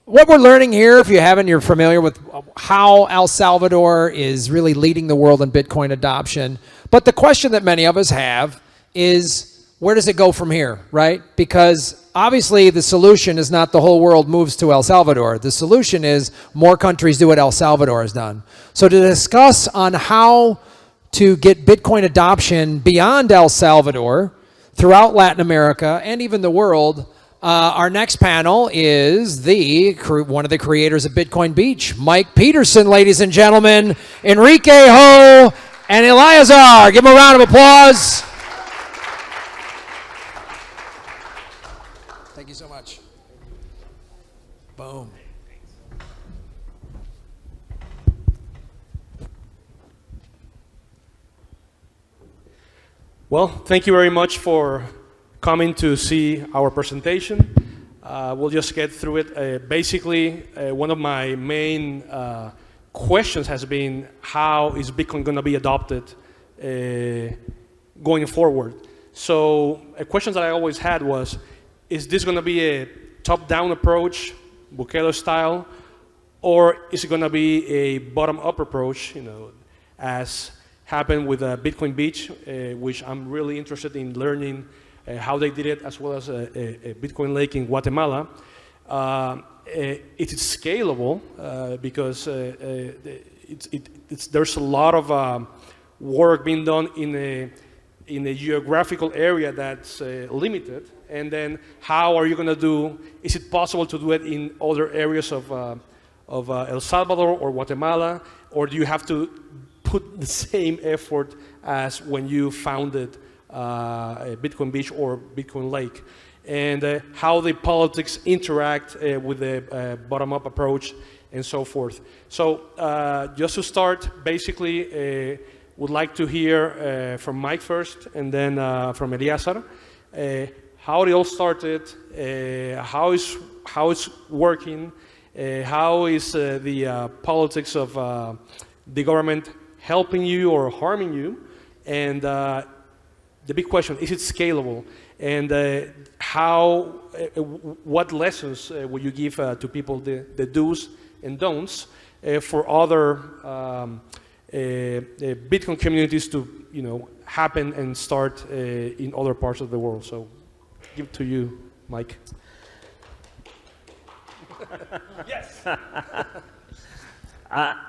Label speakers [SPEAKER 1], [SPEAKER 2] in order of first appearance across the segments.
[SPEAKER 1] what we're learning here, if you haven't, you're familiar with how El Salvador is really leading the world in Bitcoin adoption. But the question that many of us have is, where does it go from here, right? Because obviously the solution is not the whole world moves to El Salvador. The solution is more countries do what El Salvador has done. So to discuss on how to get Bitcoin adoption beyond El Salvador, throughout Latin America, and even the world, our next panel is one of the creators of Bitcoin Beach, Mike Peterson, ladies and gentlemen, Enrique Ho, and Eliazar. Give them a round of applause. Thank you so much. Boom.
[SPEAKER 2] Well, thank you very much for coming to see our presentation. We'll just get through it. Basically, one of my main questions has been, how is Bitcoin going to be adopted going forward? So a question that I always had was, is this going to be a top-down approach, Bukele style, or is it going to be a bottom-up approach, as happened with Bitcoin Beach, which I'm really interested in learning how they did it, as well as a Bitcoin Lake in Guatemala. It is scalable because there's a lot of work being done in a geographical area that's limited. And then how are you going to do, is it possible to do it in other areas of El Salvador or Guatemala, or do you have to put the same effort as when you founded Bitcoin Beach or Bitcoin Lake, and how the politics interact with the bottom-up approach and so forth. So just to start, basically, would like to hear from Mike first, and then from Eliazar, how it all started, how it's working, how is the politics of the government helping you or harming you, and the big question, is it scalable? And what lessons would you give to people, the do's and don'ts, for other Bitcoin communities to happen and start in other parts of the world? So give it to you, Mike.
[SPEAKER 3] Yes.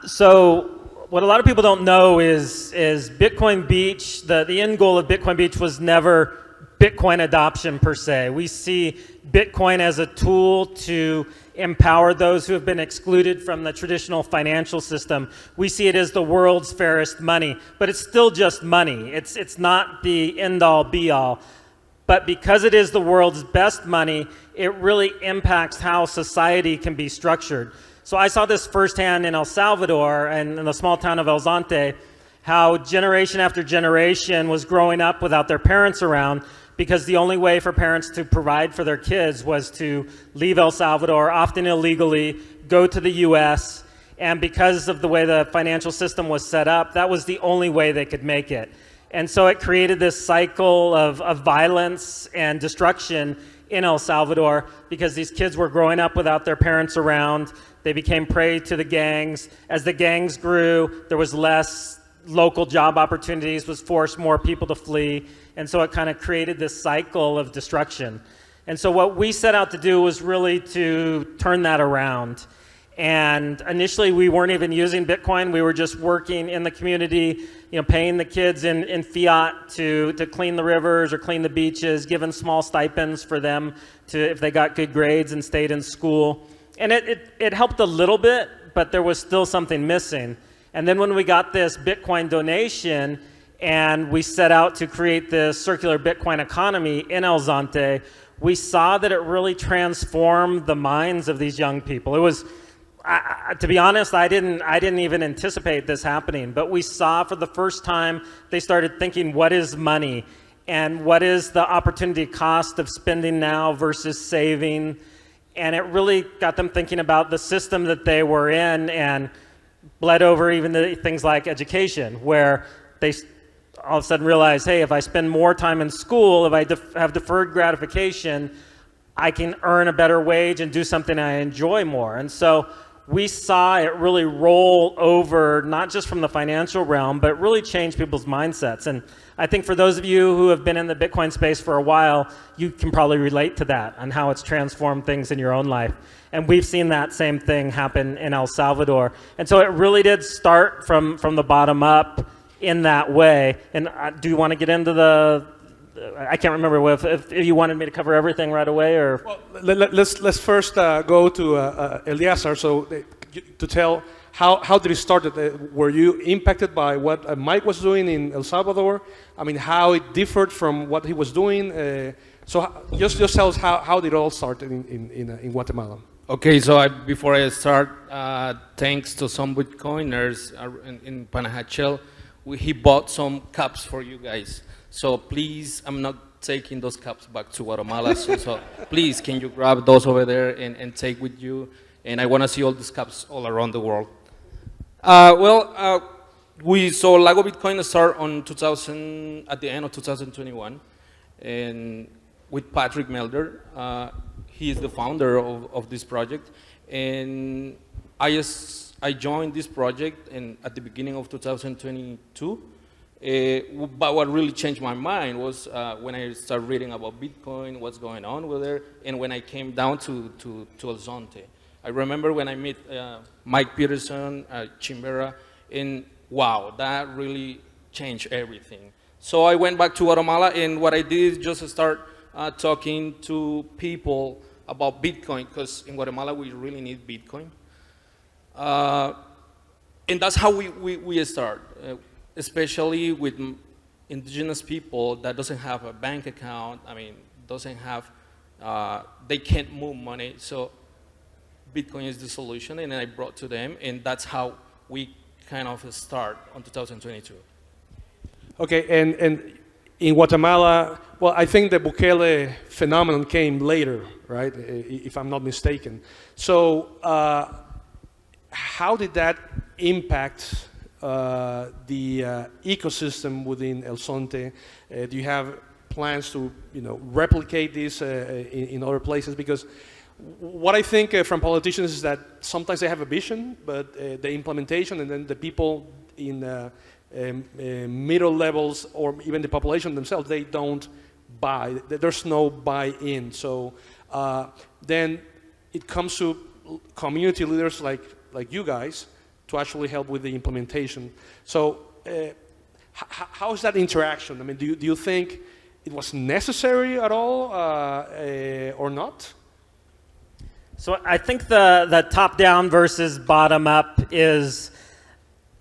[SPEAKER 3] So what a lot of people don't know is Bitcoin Beach, the end goal of Bitcoin Beach was never Bitcoin adoption per se. We see Bitcoin as a tool to empower those who have been excluded from the traditional financial system. We see it as the world's fairest money, but it's still just money. It's not the end-all be-all. But because it is the world's best money, it really impacts how society can be structured. So I saw this firsthand in El Salvador and in the small town of El Zante, how generation after generation was growing up without their parents around, because the only way for parents to provide for their kids was to leave El Salvador, often illegally, go to the US, and because of the way the financial system was set up, that was the only way they could make it. And so it created this cycle of violence and destruction in El Salvador, because these kids were growing up without their parents around. They became prey to the gangs. As the gangs grew, there was less local job opportunities, was forced more people to flee. And so it kind of created this cycle of destruction. And so what we set out to do was really to turn that around. And initially we weren't even using Bitcoin. We were just working in the community, paying the kids in fiat to clean the rivers or clean the beaches, giving small stipends for them if they got good grades and stayed in school. And it helped a little bit, but there was still something missing. And then when we got this Bitcoin donation and we set out to create this circular Bitcoin economy in El Zante, we saw that it really transformed the minds of these young people. It was, to be honest, I didn't even anticipate this happening, but we saw for the first time they started thinking, what is money? And what is the opportunity cost of spending now versus saving? And it really got them thinking about the system that they were in, and bled over even to things like education, where they all of a sudden realize, hey, if I spend more time in school, if I have deferred gratification, I can earn a better wage and do something I enjoy more. And so we saw it really roll over, not just from the financial realm, but really change people's mindsets. And I think for those of you who have been in the Bitcoin space for a while, you can probably relate to that and how it's transformed things in your own life. And we've seen that same thing happen in El Salvador. And so it really did start from the bottom up in that way. And do you want to get into I can't remember if you wanted me to cover everything right away, or...
[SPEAKER 2] Well, let's first go to Eliazar, so to tell how did it start? Were you impacted by what Mike was doing in El Salvador? I mean, how it differed from what he was doing? So just tell us how did it all start in Guatemala?
[SPEAKER 4] Okay, so before I start, thanks to some Bitcoiners in Panajachel, he bought some cups for you guys. So please, I'm not taking those cups back to Guatemala. So please, can you grab those over there and take with you? And I want to see all these cups all around the world. We saw Lago Bitcoin start at the end of 2021, and with Patrick Melder. He is the founder of this project, and I joined this project at the beginning of 2022. But what really changed my mind was when I started reading about Bitcoin, what's going on over there, and when I came down to El Zonte. I remember when I met Mike Peterson, Chimbera, and wow, that really changed everything. So I went back to Guatemala, and what I did is just start talking to people about Bitcoin, because in Guatemala we really need Bitcoin. And that's how we start, especially with indigenous people that doesn't have a bank account, doesn't have, they can't move money. So Bitcoin is the solution, and I brought to them, and that's how we kind of start on 2022.
[SPEAKER 2] Okay, and in Guatemala, well, I think the Bukele phenomenon came later, right? If I'm not mistaken. So how did that impact the ecosystem within El Zonte? Do you have plans to, replicate this in other places? Because what I think from politicians is that sometimes they have a vision, but the implementation and then the people in middle levels or even the population themselves, they don't buy. There's no buy-in. So then it comes to community leaders like you guys to actually help with the implementation. So how is that interaction? I mean, do you think it was necessary at all or not?
[SPEAKER 3] So I think the top-down versus bottom-up is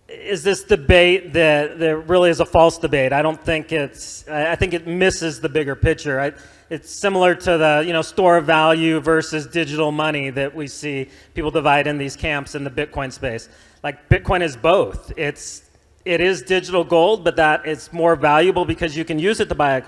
[SPEAKER 3] this debate that really is a false debate. I don't think I think it misses the bigger picture. It's similar to the store of value versus digital money that we see people divide in these camps in the Bitcoin space. Like, Bitcoin is both. It is digital gold, but that it's more valuable because you can use it to buy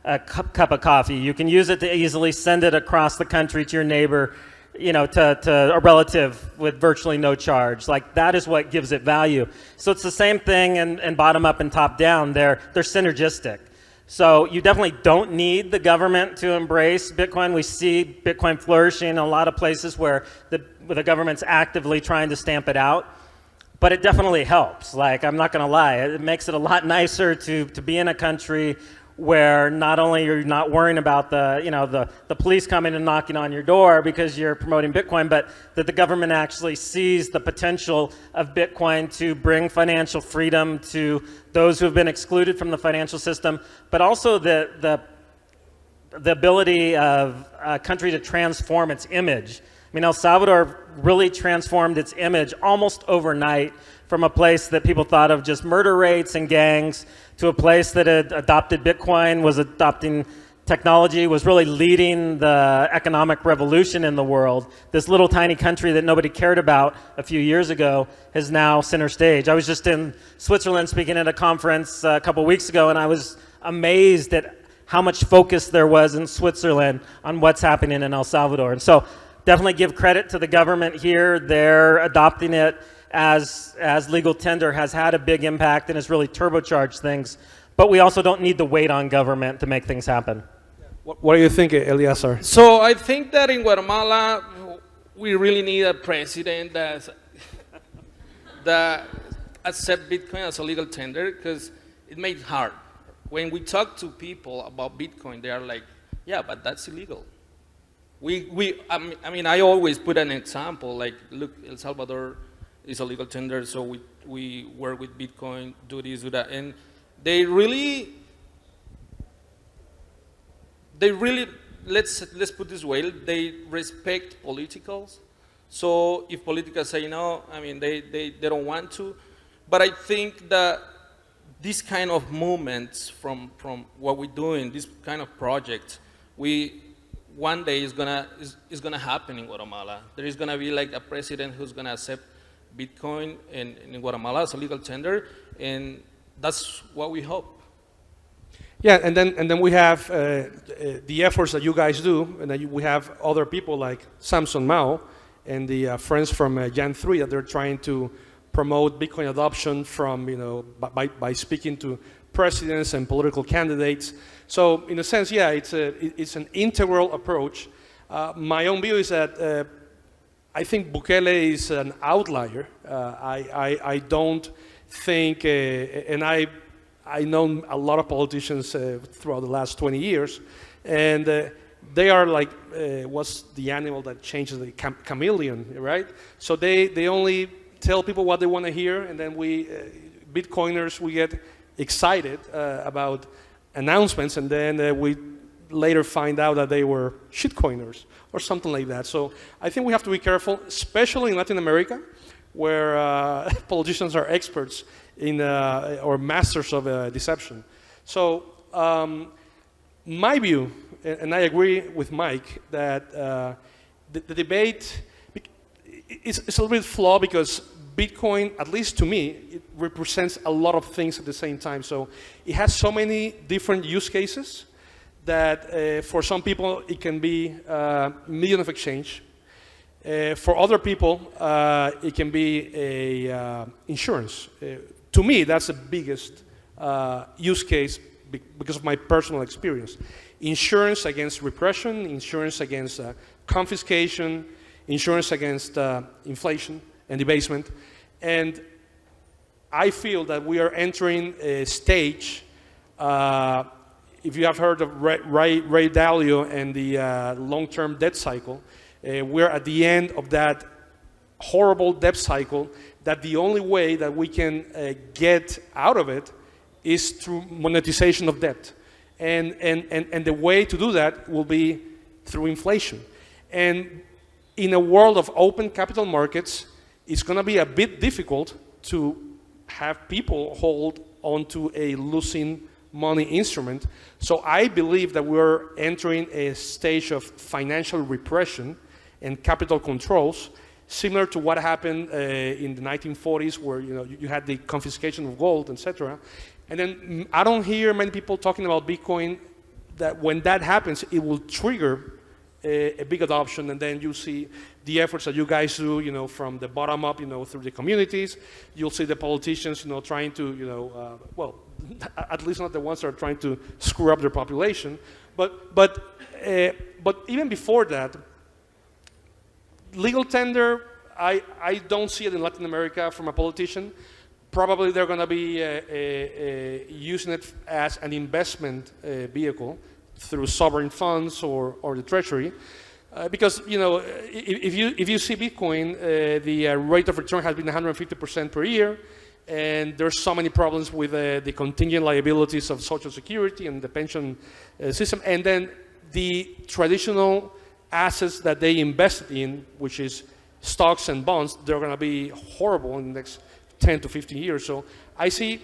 [SPEAKER 3] a cup of coffee. You can use it to easily send it across the country to your neighbor, to a relative with virtually no charge. Like, that is what gives it value. So it's the same thing in bottom up and top down. They're synergistic. So you definitely don't need the government to embrace Bitcoin. We see Bitcoin flourishing in a lot of places where the government's actively trying to stamp it out. But it definitely helps. Like, I'm not gonna lie, it makes it a lot nicer to be in a country where not only you're not worrying about the police coming and knocking on your door because you're promoting Bitcoin, but that the government actually sees the potential of Bitcoin to bring financial freedom to those who have been excluded from the financial system, but also the ability of a country to transform its image. I mean, El Salvador really transformed its image almost overnight from a place that people thought of just murder rates and gangs to a place that had adopted Bitcoin, was adopting technology, was really leading the economic revolution in the world. This little tiny country that nobody cared about a few years ago is now center stage. I was just in Switzerland speaking at a conference a couple weeks ago, and I was amazed at how much focus there was in Switzerland on what's happening in El Salvador. And so definitely give credit to the government here. They're adopting it as legal tender has had a big impact and has really turbocharged things. But we also don't need to wait on government to make things happen.
[SPEAKER 2] What do you think, Eliazar?
[SPEAKER 4] So I think that in Guatemala, we really need a president that accept Bitcoin as a legal tender, because it makes it hard. When we talk to people about Bitcoin, they are like, yeah, but that's illegal. I mean, I always put an example, like, look, El Salvador is a legal tender, so we work with Bitcoin, do this, do that. And they really, let's put this way, they respect politicals. So if politicals say no, I mean, they don't want to. But I think that this kind of movements from what we're doing, this kind of project, one day is gonna happen in Guatemala. There is gonna be like a president who's gonna accept Bitcoin in Guatemala as a legal tender, and that's what we hope.
[SPEAKER 2] Yeah, and then we have the efforts that you guys do, and then we have other people like Samson Mao and the friends from Jan 3 that they're trying to promote Bitcoin adoption from, by speaking to presidents and political candidates. So in a sense, yeah, it's an integral approach. My own view is that I think Bukele is an outlier. I don't think, and I know a lot of politicians throughout the last 20 years, and they are like, what's the animal that changes the chameleon, right? So they only tell people what they want to hear, and then we, Bitcoiners, we get excited about announcements, and then we later find out that they were shitcoiners or something like that. So I think we have to be careful, especially in Latin America, where politicians are experts in or masters of deception. So my view, and I agree with Mike, that the debate is a little bit flawed, because Bitcoin, at least to me, it represents a lot of things at the same time. So it has so many different use cases that for some people it can be a medium of exchange. For other people, it can be a insurance. To me, that's the biggest use case because of my personal experience. Insurance against repression, insurance against confiscation, insurance against inflation and debasement. And I feel that we are entering a stage, if you have heard of Ray Dalio and the long-term debt cycle, we're at the end of that horrible debt cycle, that the only way that we can get out of it is through monetization of debt. And the way to do that will be through inflation. And in a world of open capital markets, it's going to be a bit difficult to have people hold onto a losing money instrument. So I believe that we're entering a stage of financial repression and capital controls, similar to what happened in the 1940s, where you had the confiscation of gold, etc. And then I don't hear many people talking about Bitcoin, that when that happens, it will trigger a big adoption, and then you see the efforts that you guys do, from the bottom up, through the communities. You'll see the politicians, trying to, well, at least not the ones that are trying to screw up their population. But even before that, legal tender, I don't see it in Latin America from a politician. Probably they're going to be using it as an investment vehicle through sovereign funds or the treasury. Because if you see Bitcoin, the rate of return has been 150% per year, and there's so many problems with the contingent liabilities of Social Security and the pension system, and then the traditional assets that they invested in, which is stocks and bonds, they're going to be horrible in the next 10 to 15 years. So I see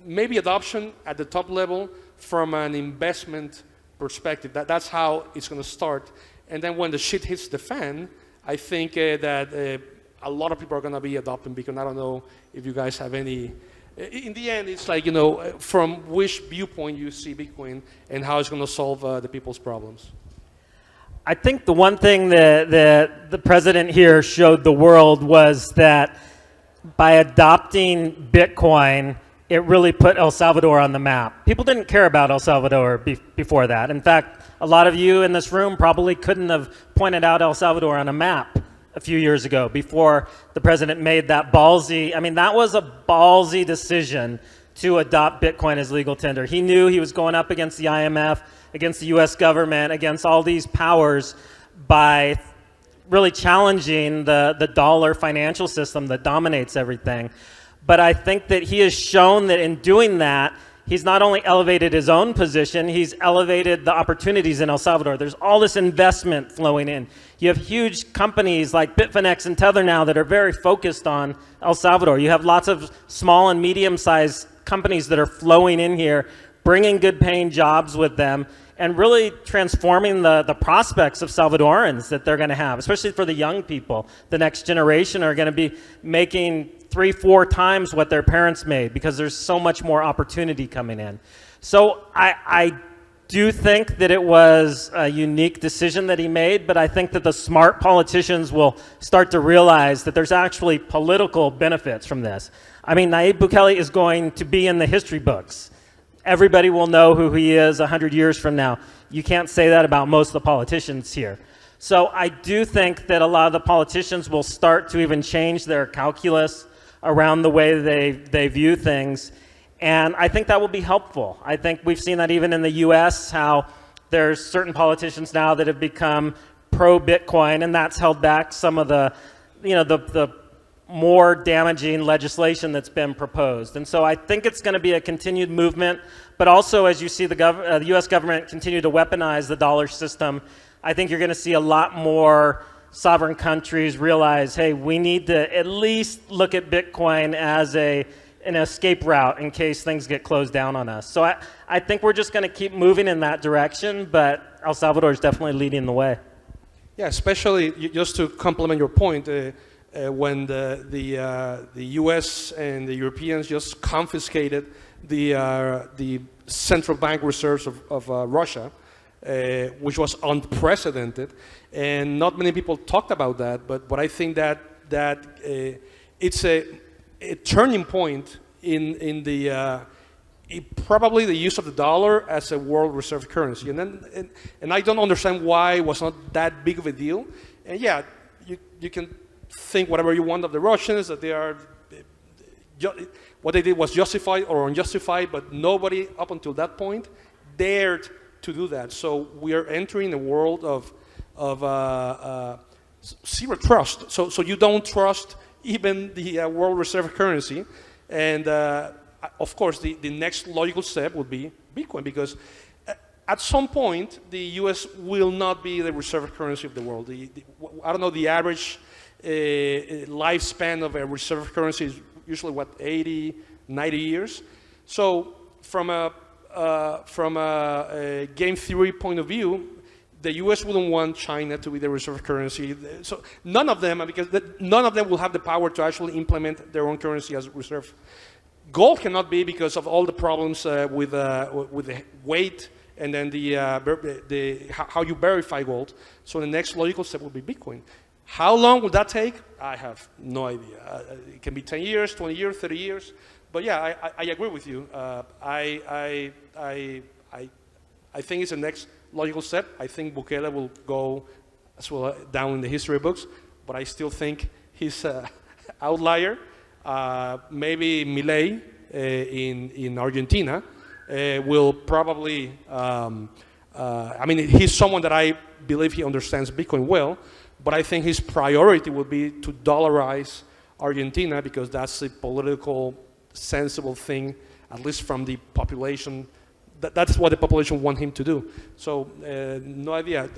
[SPEAKER 2] maybe adoption at the top level from an investment perspective. That's how it's going to start. And then when the shit hits the fan, I think that a lot of people are going to be adopting Bitcoin. I don't know if you guys have any. In the end, it's like, from which viewpoint you see Bitcoin and how it's going to solve the people's problems.
[SPEAKER 3] I think the one thing that the president here showed the world was that by adopting Bitcoin, it really put El Salvador on the map. People didn't care about El Salvador before that. In fact, a lot of you in this room probably couldn't have pointed out El Salvador on a map a few years ago before the president made that ballsy, I mean, that was a ballsy decision to adopt Bitcoin as legal tender. He knew he was going up against the IMF, against the US government, against all these powers by really challenging the dollar financial system that dominates everything. But I think that he has shown that in doing that, he's not only elevated his own position, he's elevated the opportunities in El Salvador. There's all this investment flowing in. You have huge companies like Bitfinex and Tether now that are very focused on El Salvador. You have lots of small and medium-sized companies that are flowing in here, bringing good paying jobs with them, and really transforming the prospects of Salvadorans that they're going to have, especially for the young people. The next generation are going to be making 3-4 times what their parents made because there's so much more opportunity coming in. So I do think that it was a unique decision that he made, but I think that the smart politicians will start to realize that there's actually political benefits from this. I mean, Nayib Bukele is going to be in the history books. Everybody will know who he is 100 years from now. You can't say that about most of the politicians here. So I do think that a lot of the politicians will start to even change their calculus around the way they view things. And I think that will be helpful. I think we've seen that even in the US, how there's certain politicians now that have become pro-Bitcoin, and that's held back some of the, the more damaging legislation that's been proposed. And so I think it's going to be a continued movement, but also as you see the US government continue to weaponize the dollar system, I think you're going to see a lot more sovereign countries realize, hey, we need to at least look at Bitcoin as an escape route in case things get closed down on us. So I think we're just going to keep moving in that direction, but El Salvador is definitely leading the way.
[SPEAKER 2] Yeah, especially just to complement your point, when the U.S. and the Europeans just confiscated the central bank reserves of Russia, which was unprecedented, and not many people talked about that. But I think that it's a turning point in probably the use of the dollar as a world reserve currency. And I don't understand why it was not that big of a deal. And yeah, you can think whatever you want of the Russians, that they are, what they did was justified or unjustified, but nobody up until that point dared to do that. So we are entering a world of zero trust. So you don't trust even the world reserve currency. And of course, the next logical step would be Bitcoin, because at some point, the US will not be the reserve currency of the world. I don't know, the average lifespan of a reserve currency is usually, what, 80, 90 years? So from a game theory point of view, the US wouldn't want China to be the reserve currency. So none of them, because none of them will have the power to actually implement their own currency as reserve. Gold cannot be, because of all the problems with the weight and then how you verify gold. So the next logical step would be Bitcoin. How long will that take? I have no idea. It can be 10 years, 20 years, 30 years. But yeah, I agree with you. I think it's the next logical step. I think Bukele will go as well down in the history books, but I still think he's an outlier. Maybe Milei in Argentina will probably, I mean, he's someone that I believe he understands Bitcoin well, but I think his priority would be to dollarize Argentina, because that's a political, sensible thing, at least from the population. That's what the population want him to do. So no idea.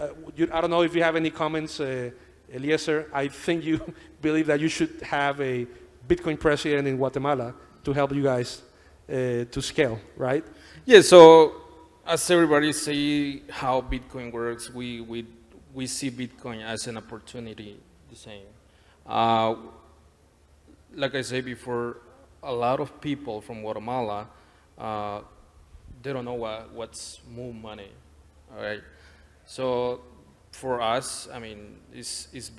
[SPEAKER 2] I don't know if you have any comments, Eliazar. I think you believe that you should have a Bitcoin president in Guatemala to help you guys to scale, right?
[SPEAKER 4] Yeah, so as everybody see how Bitcoin works, we see Bitcoin as an opportunity, the same. Like I said before, a lot of people from Guatemala, they don't know what's move money, all right? So for us, I mean, it's a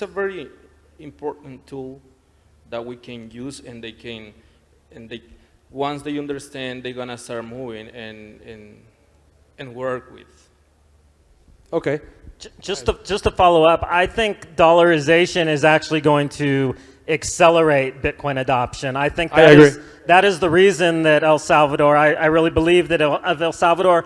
[SPEAKER 4] very important tool, that we can use, and once they understand, they're gonna start moving and work with.
[SPEAKER 2] Okay.
[SPEAKER 3] Just to follow up, I think dollarization is actually going to accelerate Bitcoin adoption. I think
[SPEAKER 2] I agree.
[SPEAKER 3] that is the reason that El Salvador, I really believe that if El Salvador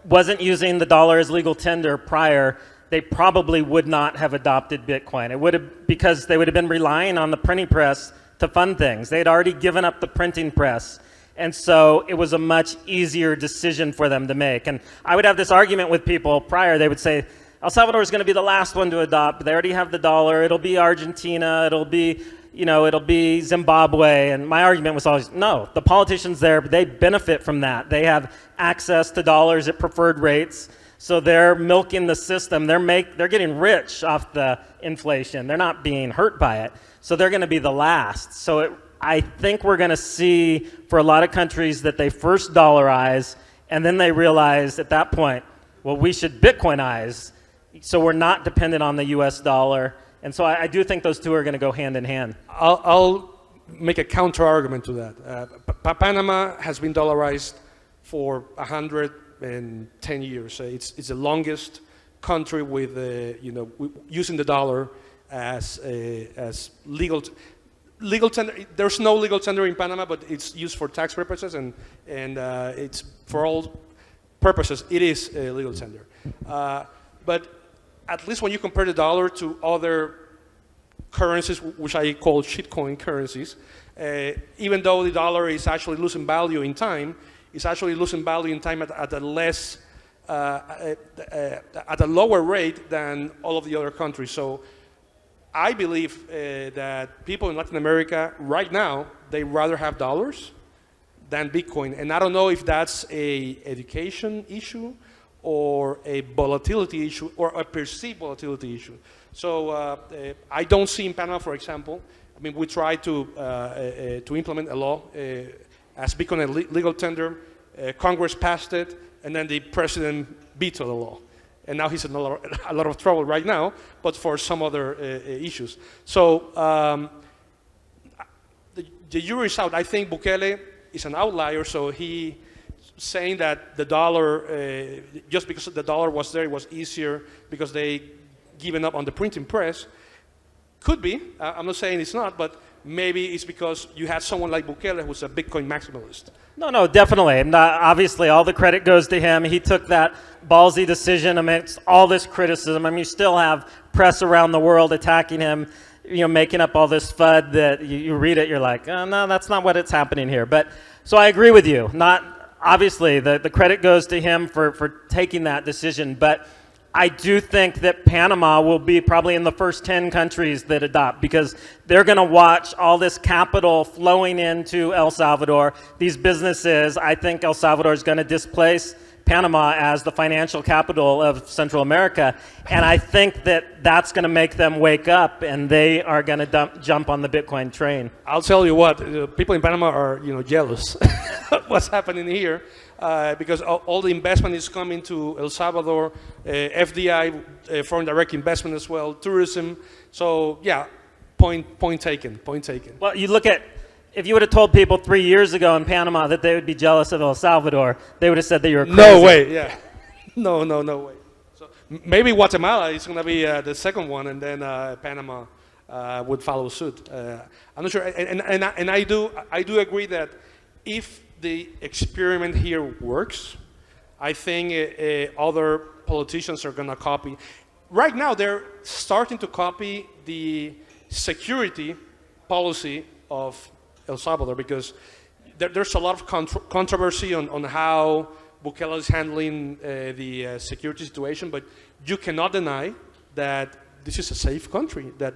[SPEAKER 3] wasn't using the dollar as legal tender prior, they probably would not have adopted Bitcoin. It would have, because they would have been relying on the printing press to fund things. They'd already given up the printing press. And so it was a much easier decision for them to make. And I would have this argument with people prior. They would say, El Salvador is going to be the last one to adopt. They already have the dollar. It'll be Argentina. It'll be, it'll be Zimbabwe. And my argument was always, no, the politicians there, they benefit from that. They have access to dollars at preferred rates. So they're milking the system. They're getting rich off the inflation. They're not being hurt by it. So they're going to be the last. So I think we're going to see for a lot of countries that they first dollarize, and then they realize at that point, well, we should Bitcoinize, so we're not dependent on the US dollar. And so I do think those two are going to go hand in hand.
[SPEAKER 2] I'll make a counter argument to that. Panama has been dollarized for 110 years. It's the longest country with using the dollar as legal tender. There's no legal tender in Panama, but it's used for tax purposes, and it's for all purposes. It is a legal tender. But at least when you compare the dollar to other currencies, which I call shitcoin currencies, even though the dollar is actually losing value in time, it's actually losing value in time at a less, at a lower rate than all of the other countries. So I believe that people in Latin America right now, they rather have dollars than Bitcoin. And I don't know if that's a education issue or a volatility issue or a perceived volatility issue. So I don't see in Panama, for example, I mean, we tried to implement a law as Bitcoin a legal tender. Congress passed it, and then the president vetoed the law. And now he's in a lot of trouble right now, but for some other issues. So the jury is out. I think Bukele is an outlier, so he saying that the dollar, just because the dollar was there, it was easier because they given up on the printing press. Could be. I'm not saying it's not, but maybe it's because you had someone like Bukele who's a Bitcoin maximalist.
[SPEAKER 3] No, definitely. And obviously, all the credit goes to him. He took that ballsy decision amidst all this criticism. I mean, you still have press around the world attacking him, making up all this FUD that you read it, you're like, oh, no, that's not what it's happening here. But so I agree with you. Obviously, the credit goes to him for taking that decision. But I do think that Panama will be probably in the first 10 countries that adopt, because they're going to watch all this capital flowing into El Salvador, these businesses. I think El Salvador is going to displace Panama as the financial capital of Central America. And I think that that's going to make them wake up, and they are going to jump on the Bitcoin train.
[SPEAKER 2] I'll tell you what, people in Panama are jealous what's happening here. Because all the investment is coming to El Salvador, FDI, foreign direct investment as well, tourism. So yeah, point taken.
[SPEAKER 3] Well, you look at, if you would have told people 3 years ago in Panama that they would be jealous of El Salvador, they would have said that you were crazy.
[SPEAKER 2] No way, yeah. No way. So maybe Guatemala is going to be the second one, and then Panama would follow suit. I'm not sure, and I do agree that if the experiment here works, I think other politicians are going to copy. Right now, they're starting to copy the security policy of El Salvador, because there's a lot of controversy on how Bukele is handling the security situation, but you cannot deny that this is a safe country. That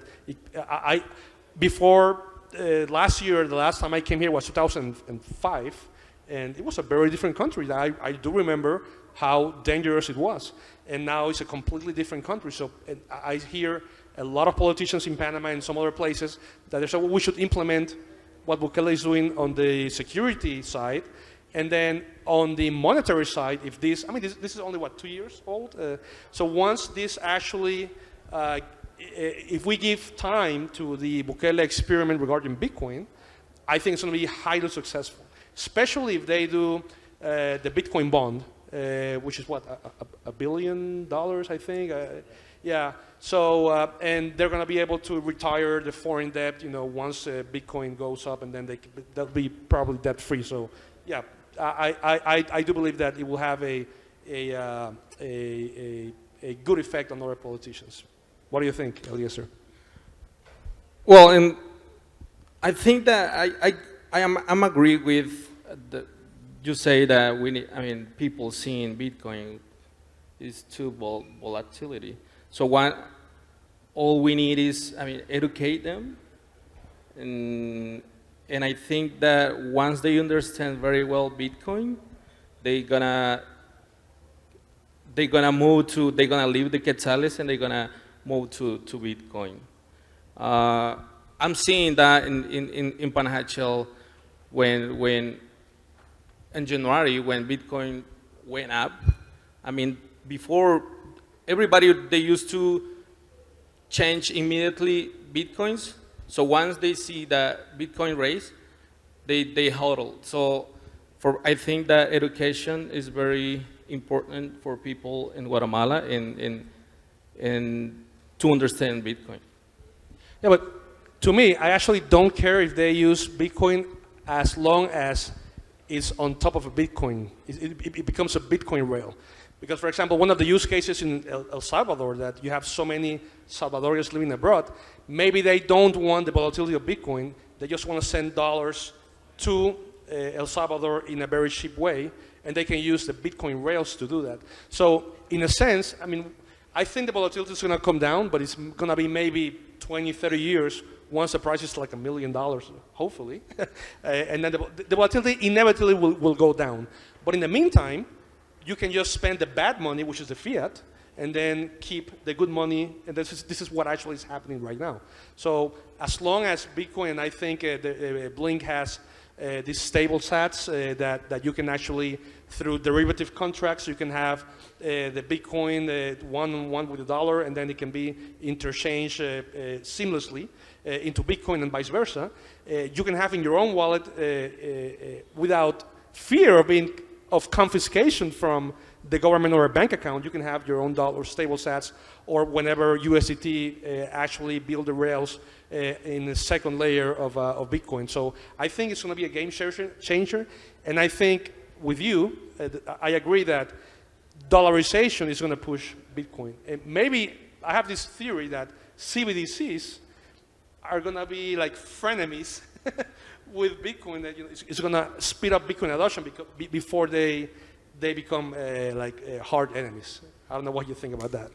[SPEAKER 2] before last year, the last time I came here was 2005, and it was a very different country. I do remember how dangerous it was, and now it's a completely different country. So I hear a lot of politicians in Panama and some other places that they say, well, we should implement what Bukele is doing on the security side, and then on the monetary side, if this is only, 2 years old? So once this actually if we give time to the Bukele experiment regarding Bitcoin, I think it's going to be highly successful, especially if they do the Bitcoin bond, which is what, $1 billion, I think. Yeah. So and they're going to be able to retire the foreign debt, once Bitcoin goes up, and then they'll be probably debt free. So yeah, I do believe that it will have a good effect on other politicians. What do you think, Eliazar?
[SPEAKER 4] Well, and I think that I'm agree with you say that we need, people seeing Bitcoin is too volatility. So all we need is, educate them, and I think that once they understand very well Bitcoin, they're gonna leave the quetzales and they're gonna move to Bitcoin. I'm seeing that in Panajachel when in January when Bitcoin went up. Before everybody, they used to change immediately Bitcoins. So once they see that Bitcoin raise, they hodl. So I think that education is very important for people in Guatemala and to understand Bitcoin.
[SPEAKER 2] Yeah, but to me, I actually don't care if they use Bitcoin as long as it's on top of a Bitcoin. It becomes a Bitcoin rail. Because, for example, one of the use cases in El Salvador, that you have so many Salvadorians living abroad, maybe they don't want the volatility of Bitcoin. They just want to send dollars to El Salvador in a very cheap way, and they can use the Bitcoin rails to do that. So, in a sense, I think the volatility is going to come down, but it's going to be maybe 20, 30 years once the price is like $1 million, hopefully. And then the volatility inevitably will go down. But in the meantime, you can just spend the bad money, which is the fiat, and then keep the good money. And this is what actually is happening right now. So as long as Bitcoin, and I think Blink has these stable sats that you can actually, through derivative contracts, you can have the Bitcoin one-on-one with the dollar, and then it can be interchanged seamlessly into Bitcoin and vice versa. You can have in your own wallet without fear of confiscation from the government or a bank account. You can have your own dollar stable sats, or whenever USDT actually build the rails in the second layer of Bitcoin. So I think it's going to be a game changer, and I think with you, I agree that dollarization is going to push Bitcoin. And maybe I have this theory that CBDCs are going to be like frenemies with Bitcoin, that it's going to speed up Bitcoin adoption before they become hard enemies. I don't know what you think about that.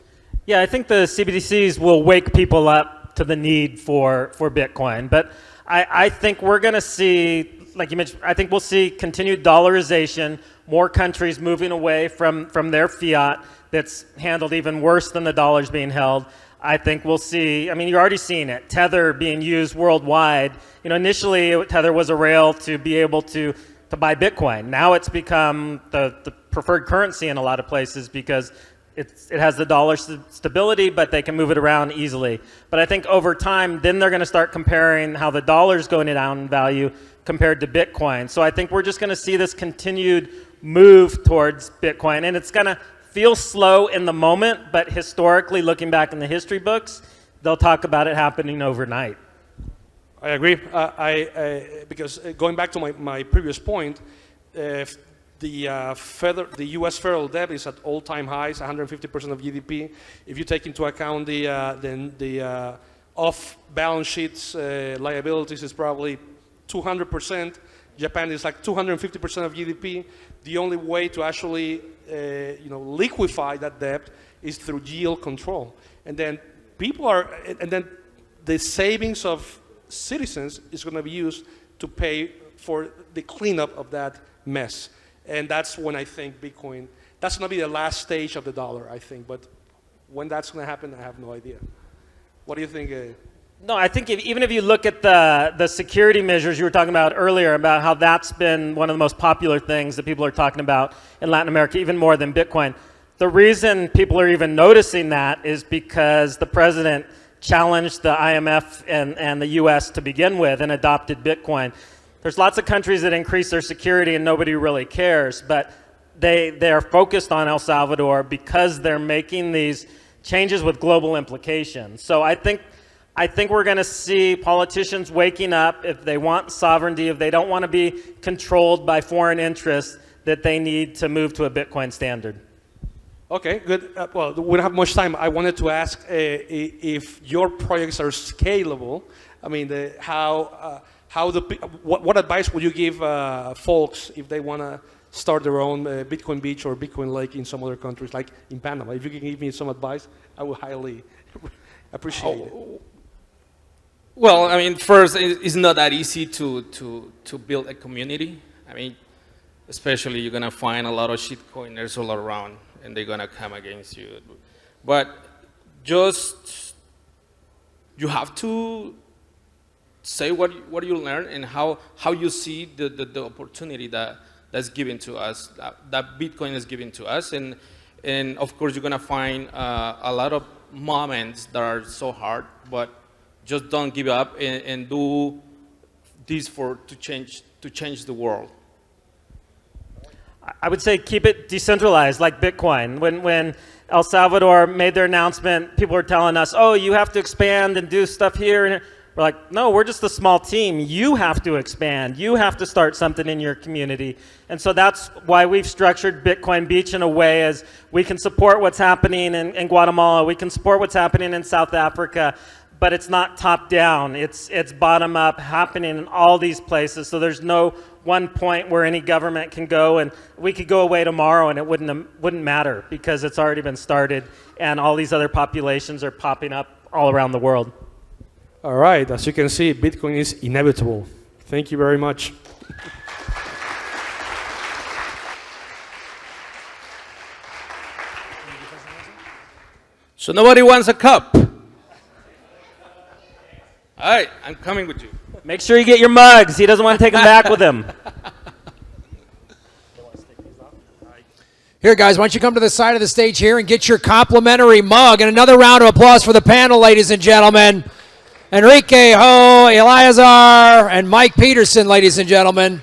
[SPEAKER 3] Yeah, I think the CBDCs will wake people up to the need for Bitcoin. But I think we're going to see, like you mentioned, I think we'll see continued dollarization, more countries moving away from their fiat that's handled even worse than the dollars being held. I think we'll see, you're already seeing it, Tether being used worldwide. Initially Tether was a rail to be able to buy Bitcoin. Now it's become the preferred currency in a lot of places because it has the dollar stability, but they can move it around easily. But I think over time, then they're going to start comparing how the dollar's going down in value compared to Bitcoin. So I think we're just going to see this continued move towards Bitcoin, and it's going to feel slow in the moment, but historically, looking back in the history books, they'll talk about it happening overnight.
[SPEAKER 2] I agree. Because going back to my previous point, the U.S. federal debt is at all-time highs, 150% of GDP. If you take into account the off-balance sheets liabilities, is probably 200%. Japan is like 250% of GDP. The only way to actually liquefy that debt is through yield control. And then the savings of citizens is going to be used to pay for the cleanup of that mess. And that's when I think Bitcoin, that's going to be the last stage of the dollar, I think. But when that's going to happen, I have no idea. What do you think?
[SPEAKER 3] No, I think even if you look at the security measures you were talking about earlier, about how that's been one of the most popular things that people are talking about in Latin America, even more than Bitcoin. The reason people are even noticing that is because the president challenged the IMF and the US to begin with and adopted Bitcoin. There's lots of countries that increase their security and nobody really cares, but they are focused on El Salvador because they're making these changes with global implications. So I think we're going to see politicians waking up if they want sovereignty, if they don't want to be controlled by foreign interests, that they need to move to a Bitcoin standard.
[SPEAKER 2] Okay, good. Well, we don't have much time. I wanted to ask if your projects are scalable. I mean, what advice would you give folks if they want to start their own Bitcoin beach or Bitcoin lake in some other countries, like in Panama? If you can give me some advice, I would highly appreciate it.
[SPEAKER 4] Well, I mean, first, it's not that easy to build a community. I mean, especially you're gonna find a lot of shitcoiners all around, and they're gonna come against you. But just you have to say what you learn and how you see the opportunity that's given to us, that Bitcoin is given to us, and of course you're gonna find a lot of moments that are so hard, but just don't give up and do this to change the world.
[SPEAKER 3] I would say keep it decentralized, like Bitcoin. When El Salvador made their announcement, people were telling us, oh, you have to expand and do stuff here. And we're like, no, we're just a small team. You have to expand. You have to start something in your community. And so that's why we've structured Bitcoin Beach in a way as we can support what's happening in Guatemala. We can support what's happening in South Africa. But it's not top down. It's bottom up, happening in all these places. So there's no one point where any government can go, and we could go away tomorrow and it wouldn't matter because it's already been started, and all these other populations are popping up all around the world.
[SPEAKER 2] All right, as you can see, Bitcoin is inevitable. Thank you very much.
[SPEAKER 4] So nobody wants a cup. All right, I'm coming with you.
[SPEAKER 3] Make sure you get your mugs. He doesn't want to take them back with him.
[SPEAKER 1] Here, guys, why don't you come to the side of the stage here and get your complimentary mug. And another round of applause for the panel, ladies and gentlemen. Enrique Ho, Eliazar, and Mike Peterson, ladies and gentlemen.